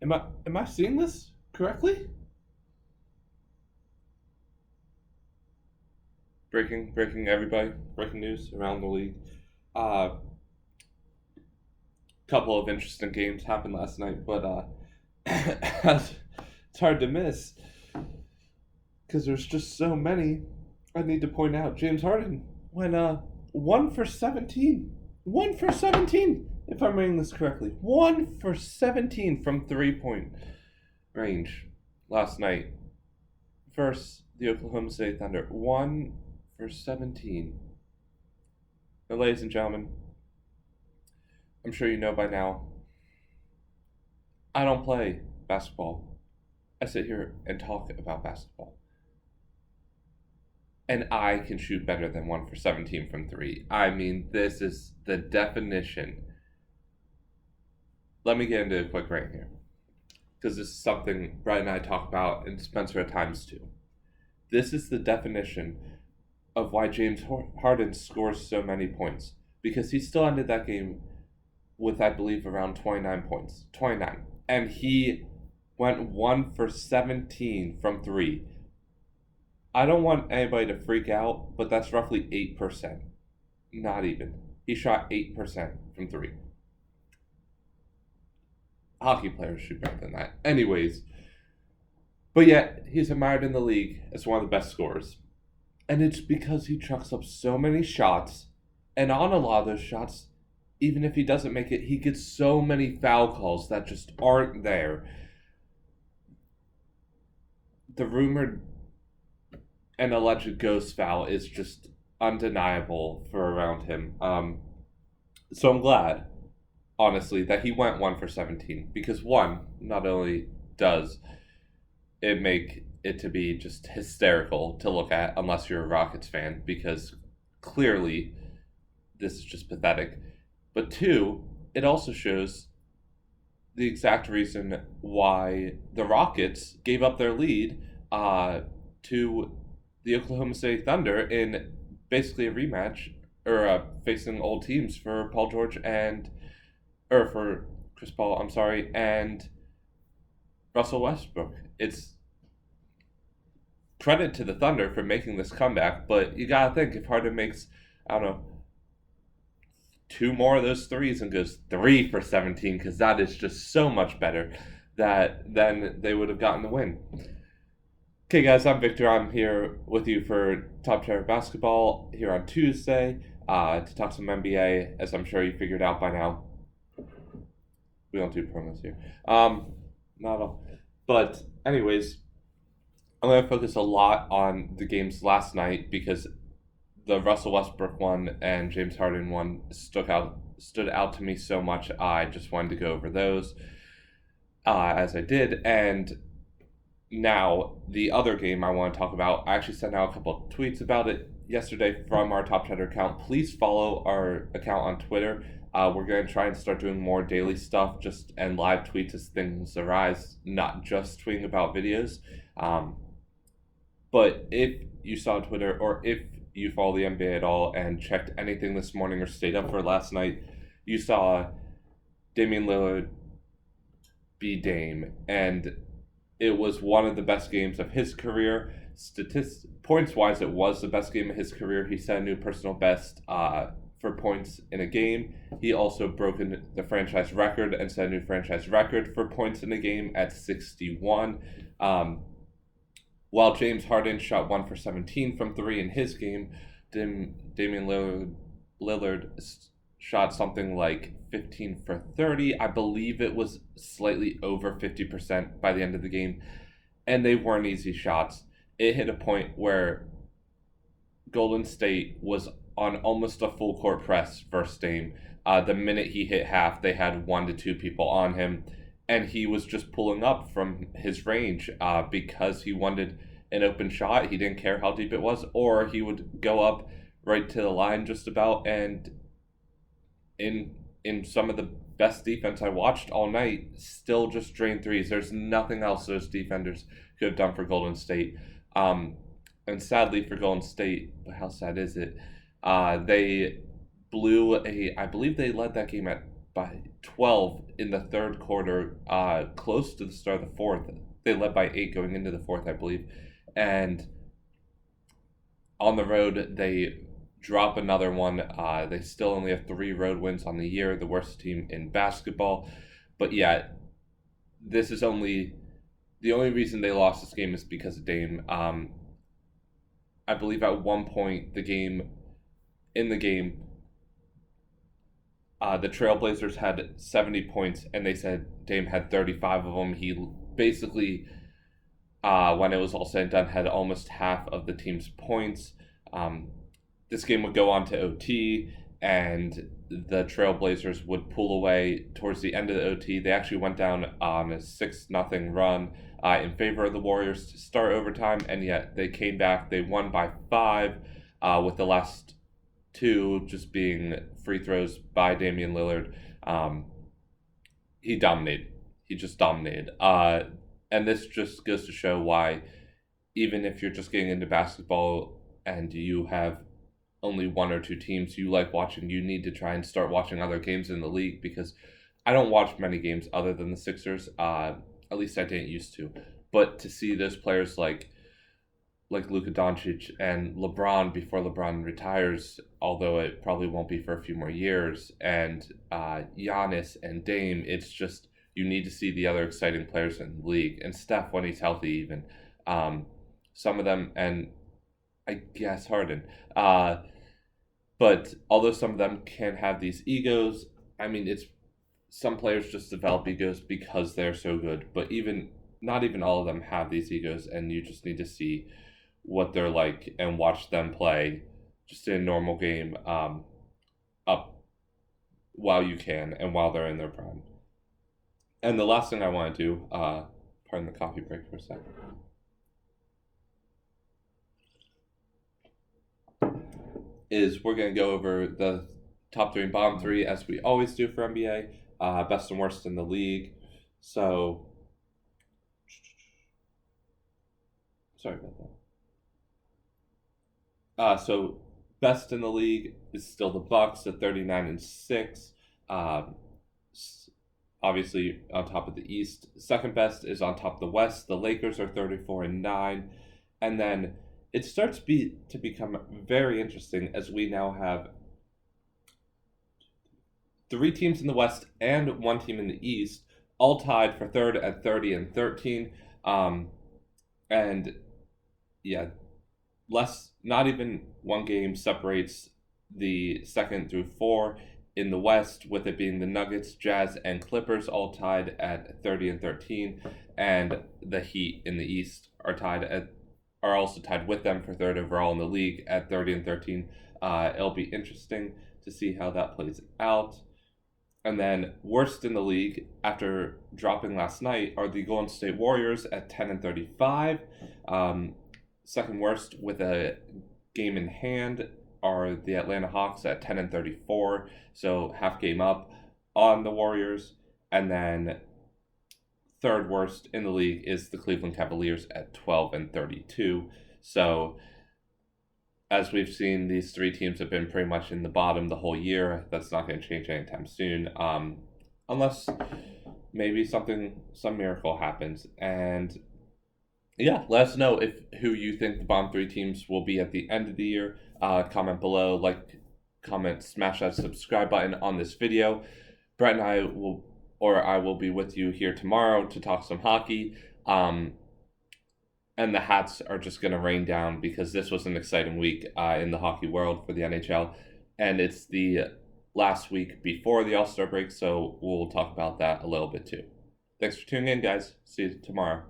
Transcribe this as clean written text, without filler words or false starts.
Am I seeing this correctly? Breaking everybody. Breaking news around the league. Uh, Couple of interesting games happened last night, but it's hard to miss because there's just so many. I need to point out James Harden went 1 for 17. 1 for 17, if I'm reading this correctly. 1 for 17 from 3 point range last night versus the Oklahoma City Thunder. 1 for 17. Now, ladies and gentlemen, I'm sure you know by now, I don't play basketball. I sit here and talk about basketball. And I can shoot better than 1 for 17 from three. I mean, this is the definition. Let me get into a quick rant here, because this is something Brett and I talk about, and Spencer at times too. This is the definition of why James Harden scores so many points, because he still ended that game with, I believe, around 29 points. 29. And he went 1 for 17 from three. I don't want anybody to freak out, but that's roughly 8%. Not even. He shot 8% from three. Hockey players shoot better than that. Anyways. But yet, he's admired in the league as one of the best scorers. And it's because he chucks up so many shots. And on a lot of those shots, even if he doesn't make it, he gets so many foul calls that just aren't there. The rumored and alleged ghost foul is just undeniable for around him. So I'm glad, honestly, that he went 1 for 17, because one, not only does it make it to be just hysterical to look at, unless you're a Rockets fan, because clearly this is just pathetic. But two, it also shows the exact reason why the Rockets gave up their lead to the Oklahoma City Thunder in basically a rematch, or facing old teams for Paul George for Chris Paul, and Russell Westbrook. It's credit to the Thunder for making this comeback, but you gotta think, if Harden makes, I don't know, 2 more of those threes and goes 3 for 17, because that is just so much better, then they would have gotten the win. Okay, guys, I'm Victor. I'm here with you for Top Chair Basketball here on Tuesday to talk some NBA, as I'm sure you figured out by now. We don't do promos here. Not at all. But anyways, I'm going to focus a lot on the games last night, because the Russell Westbrook one and James Harden one stood out to me so much. I just wanted to go over those as I did. And now, the other game I want to talk about, I actually sent out a couple of tweets about it yesterday from our Top Chatter account. Please follow our account on Twitter. We're going to try and start doing more daily stuff and live tweets as things arise, not just tweeting about videos. But if you saw Twitter, or if you follow the NBA at all and checked anything this morning or stayed up for last night, you saw Damian Lillard be Dame, and it was one of the best games of his career. Points-wise, it was the best game of his career. He set a new personal best for points in a game. He also broken the franchise record and set a new franchise record for points in a game at 61. While James Harden shot 1 for 17 from three in his game, Damian Lillard shot something like 15 for 30. I believe it was slightly over 50% by the end of the game. And they weren't easy shots. It hit a point where Golden State was on almost a full court press versus Dame. The minute he hit half, they had 1 to 2 people on him. And he was just pulling up from his range because he wanted an open shot. He didn't care how deep it was. Or he would go up right to the line just about, and in some of the best defense I watched all night, still just drain threes. There's nothing else those defenders could have done for Golden State. And sadly for Golden State, but how sad is it? They blew I believe they led that game at by 12 in the third quarter, close to the start of the fourth. They led by 8 going into the fourth, I believe. And on the road, they drop another one. They still only have 3 road wins on the year, the worst team in basketball. But yeah, this is only the only reason they lost this game is because of Dame. I believe at one point the game, the Trailblazers had 70 points, and they said Dame had 35 of them. He basically, when it was all said and done, had almost half of the team's points. This game would go on to OT, and the Trailblazers would pull away towards the end of the OT. They actually went down on a 6-0 run in favor of the Warriors to start overtime, and yet they came back. They won by 5, with the last 2 just being free throws by Damian Lillard. He dominated. He just dominated. And this just goes to show why, even if you're just getting into basketball and you have only 1 or 2 teams you like watching, you need to try and start watching other games in the league, because I don't watch many games other than the Sixers. At least I didn't used to. But to see those players like Luka Doncic and LeBron before LeBron retires, although it probably won't be for a few more years, and Giannis and Dame, it's just, you need to see the other exciting players in the league. And Steph, when he's healthy even. Some of them, and I guess Harden. But although some of them can have these egos, I mean, it's some players just develop egos because they're so good. But not even all of them have these egos, and you just need to see what they're like and watch them play just in a normal game up while you can and while they're in their prime. And the last thing I want to do, pardon the coffee break for a second, is we're going to go over the top 3 and bottom 3 as we always do for NBA, best and worst in the league. So, sorry about that. So best in the league is still the Bucks at 39-6. Obviously on top of the East. Second best is on top of the West. The Lakers are 34-9. And then it starts to become very interesting as we now have 3 teams in the West and 1 team in the East, all tied for third at 30-13. And yeah, not even 1 game separates the 2nd through 4 in the West, with it being the Nuggets, Jazz, and Clippers all tied at 30-13, and the Heat in the East are also tied with them for 3rd overall in the league at 30-13. It'll be interesting to see how that plays out. And then worst in the league after dropping last night are the Golden State Warriors at 10-35. Second worst with a game in hand are the Atlanta Hawks at 10-34, so half game up on the Warriors. And then third worst in the league is the Cleveland Cavaliers at 12-32. So as we've seen, these 3 teams have been pretty much in the bottom the whole year. That's not going to change anytime soon, unless maybe some miracle happens. And yeah, let us know who you think the bottom 3 teams will be at the end of the year. Comment below, comment, smash that subscribe button on this video. Brett and I will be with you here tomorrow to talk some hockey. And the hats are just going to rain down because this was an exciting week in the hockey world for the NHL. And it's the last week before the All-Star break, so we'll talk about that a little bit too. Thanks for tuning in, guys. See you tomorrow.